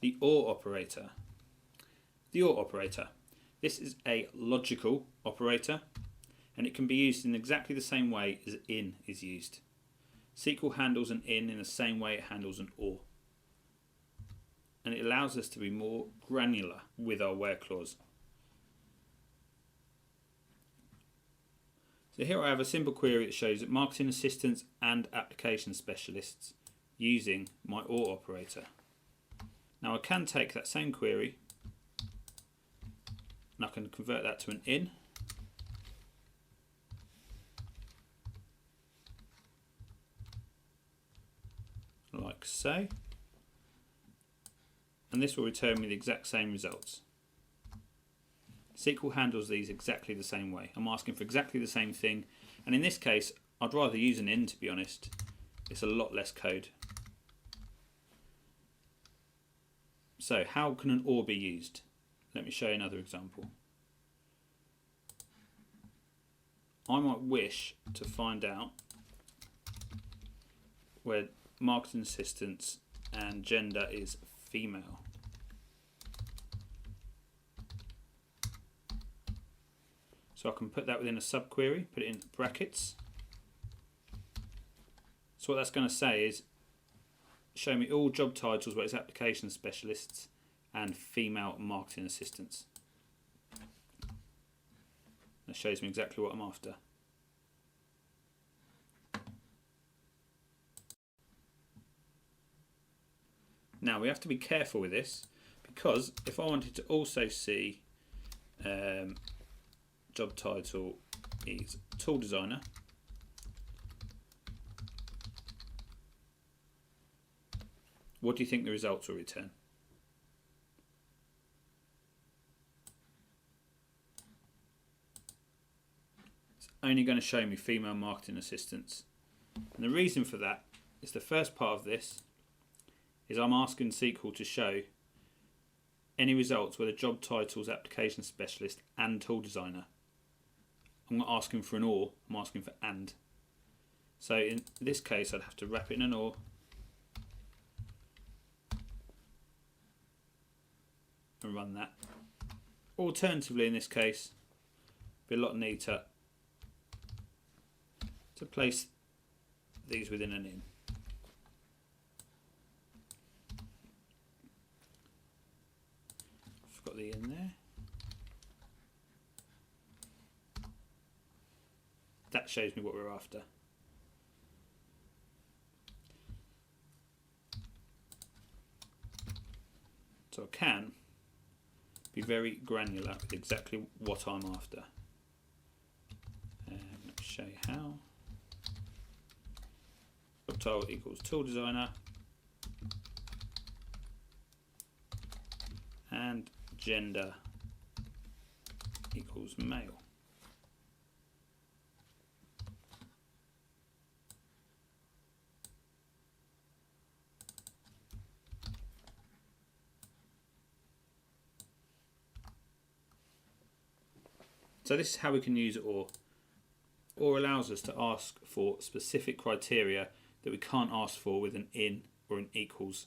the OR operator. The OR operator. This is a logical operator and it can be used in exactly the same way as IN is used. SQL handles an IN in the same way it handles an OR. And it allows us to be more granular with our where clause. So here I have a simple query that shows that marketing assistants and application specialists using my OR operator. Now I can take that same query and I can convert that to an IN. Like so. And this will return me the exact same results. SQL handles these exactly the same way. I'm asking for exactly the same thing, and in this case I'd rather use an IN, to be honest. It's a lot less code. So how can an OR be used? Let me show you another example. I might wish to find out where marketing assistants and gender is female. So I can put that within a subquery, put it in brackets. So what that's going to say is show me all job titles where it's application specialists and female marketing assistants. That shows me exactly what I'm after. Now we have to be careful with this, because if I wanted to also see job title is tool designer, what do you think the results will return? It's only going to show me female marketing assistants, and the reason for that is the first part of this is I'm asking SQL to show any results where the job title is application specialist and tool designer. I'm not asking for an OR, I'm asking for AND. So in this case I'd have to wrap it in an OR. And run that. Alternatively, in this case, it'd be a lot neater to place these within an IN. I've got the IN there. That shows me what we're after. So I can be very granular with exactly what I'm after. And let me show you how. Job title equals tool designer and gender equals male. So this is how we can use OR. OR allows us to ask for specific criteria that we can't ask for with an IN or an equals